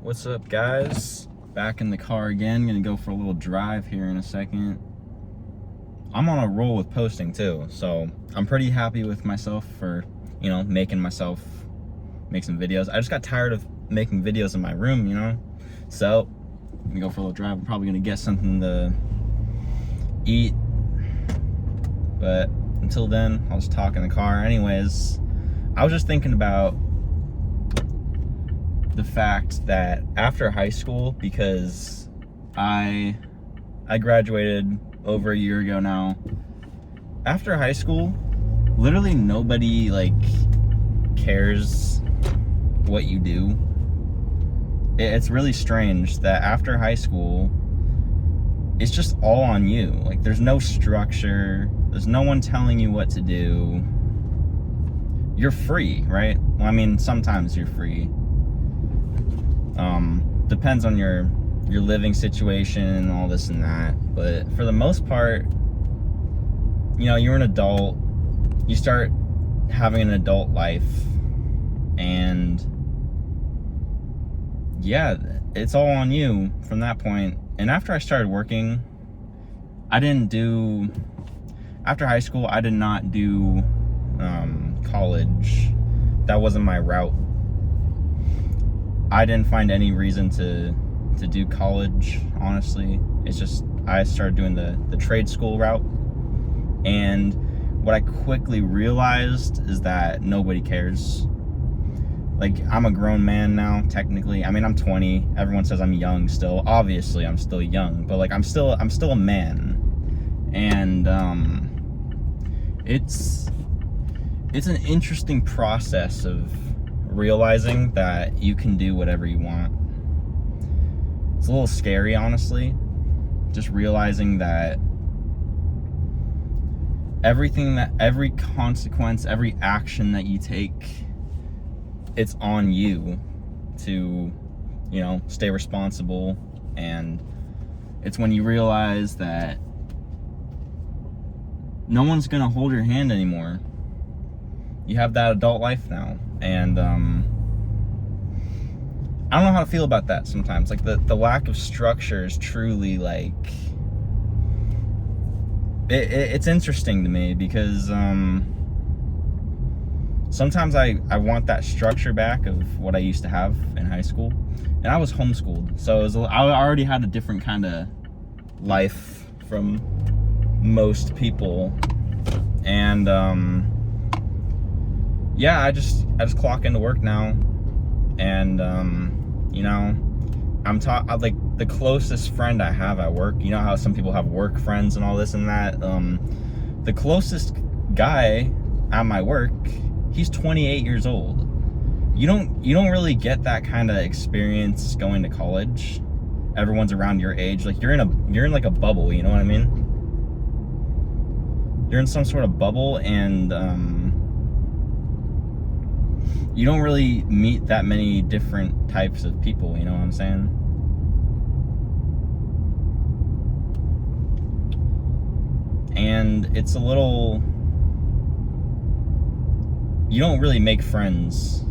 What's up, guys? Back in the car again. Gonna go for a little drive here in a second. I'm on a roll with posting too, so I'm pretty happy with myself for, making myself make some videos. I just got tired of making videos in my room, So, I'm gonna go for a little drive. I'm probably gonna get something to eat. But until then, I'll just talk in the car. Anyways, I was just thinking about the fact that after high school, because I graduated over a year ago now. After high school, literally nobody cares what you do. It's really strange that after high school, it's just all on you. There's no structure. There's no one telling you what to do. You're free, right? Well, I mean, sometimes you're free. Depends on your living situation and all this and that. But for the most part, you're an adult. You start having an adult life. And yeah, it's all on you from that point. And after I started working, after high school, I did not do college. That wasn't my route. I didn't find any reason to do college, honestly. It's just, I started doing the trade school route. And what I quickly realized is that nobody cares. I'm a grown man now, technically. I mean, I'm 20. Everyone says I'm young still. Obviously, I'm still young, but I'm still a man. And it's an interesting process of realizing that you can do whatever you want. It's a little scary, honestly. Just realizing that every consequence, every action that you take, it's on you to, stay responsible. And it's when you realize that no one's gonna hold your hand anymore. You have that adult life now. And I don't know how to feel about that sometimes. The lack of structure is truly it's interesting to me, because sometimes I want that structure back of what I used to have in high school. And I was homeschooled, so I already had a different kind of life from most people. And yeah, I just clock into work now. And the closest friend I have at work, how some people have work friends and all this and that. The closest guy at my work, he's 28 years old. You don't really get that kind of experience going to college. Everyone's around your age. You're in a bubble, you know what I mean? You're in some sort of bubble, and you don't really meet that many different types of people, you know what I'm saying? And it's a little... You don't really make friends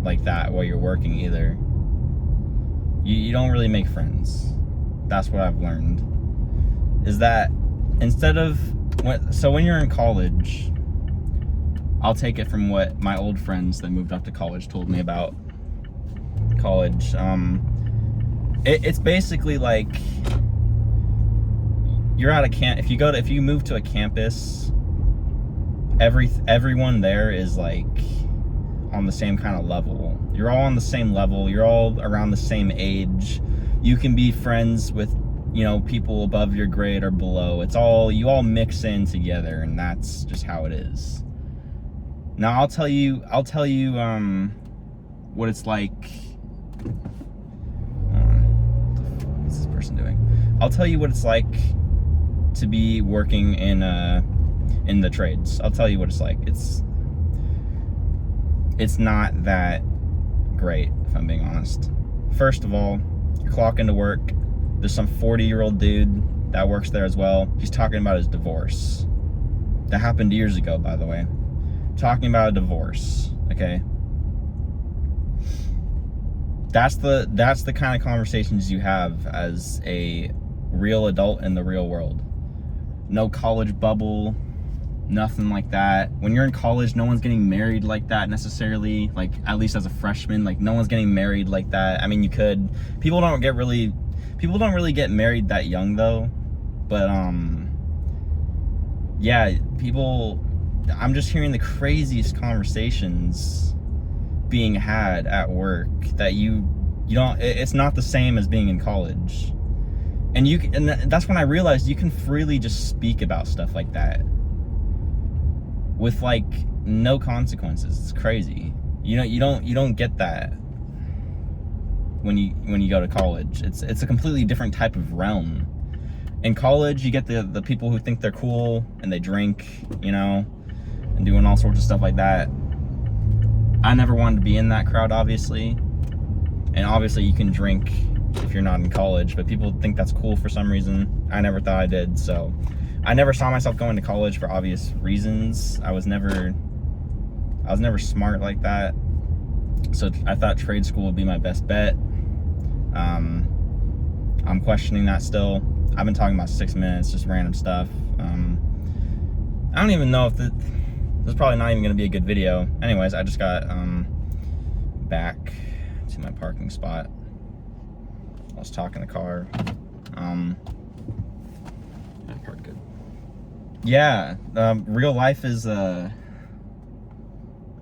like that while you're working either. You don't really make friends. That's what I've learned. Is that instead of... when you're in college... I'll take it from what my old friends that moved up to college told me about college. It's basically you're at a camp. If you move to a campus, everyone there is on the same kind of level. You're all on the same level. You're all around the same age. You can be friends with people above your grade or below. You all mix in together, and that's just how it is. Now I'll tell you what it's like. What's this person doing? I'll tell you what it's like to be working in the trades. I'll tell you what it's like. It's not that great, if I'm being honest. First of all, you clock into work. There's some 40-year-old dude that works there as well. He's talking about his divorce. That happened years ago, by the way. Talking about a divorce, okay? That's the kind of conversations you have as a real adult in the real world. No college bubble, nothing like that. When you're in college, no one's getting married like that necessarily, like at least as a freshman, like no one's getting married like that. I mean, you could. People don't really get married that young though. But yeah, I'm just hearing the craziest conversations being had at work that you don't, it's not the same as being in college. And that's when I realized you can freely just speak about stuff like that with like no consequences. It's crazy. You don't get that when you go to college. It's a completely different type of realm. In college, you get the people who think they're cool and they drink, and doing all sorts of stuff like that. I never wanted to be in that crowd, obviously. And obviously you can drink if you're not in college, but people think that's cool for some reason. I never thought I did, so I never saw myself going to college for obvious reasons. I was never smart like that. So I thought trade school would be my best bet. I'm questioning that still. I've been talking about 6 minutes, just random stuff. I don't even know if this is probably not even going to be a good video. Anyways, I just got back to my parking spot. I was talking in the car. I parked good. Yeah, real life is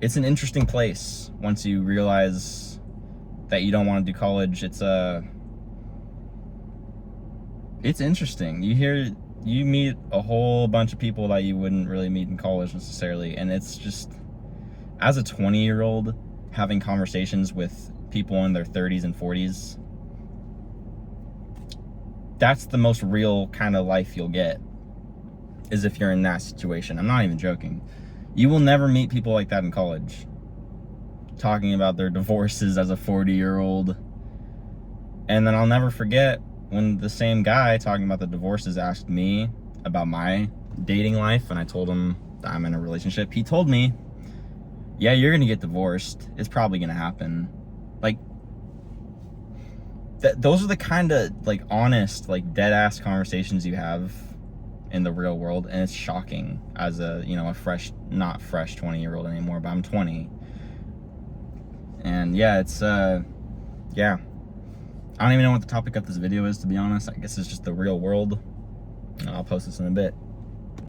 it's an interesting place once you realize that you don't want to do college. It's interesting. You meet a whole bunch of people that you wouldn't really meet in college necessarily, and it's just, as a 20-year-old, having conversations with people in their 30s and 40s, that's the most real kind of life you'll get, is if you're in that situation. I'm not even joking. You will never meet people like that in college, talking about their divorces as a 40-year-old. And then I'll never forget when the same guy talking about the divorces asked me about my dating life, and I told him that I'm in a relationship. He told me, yeah, you're gonna get divorced. It's probably gonna happen. Like, those are the kind of, like, honest, like, dead-ass conversations you have in the real world, and it's shocking as a, not fresh 20-year-old anymore, but I'm 20. And yeah, it's, yeah. I don't even know what the topic of this video is, to be honest. I guess it's just the real world. I'll post this in a bit.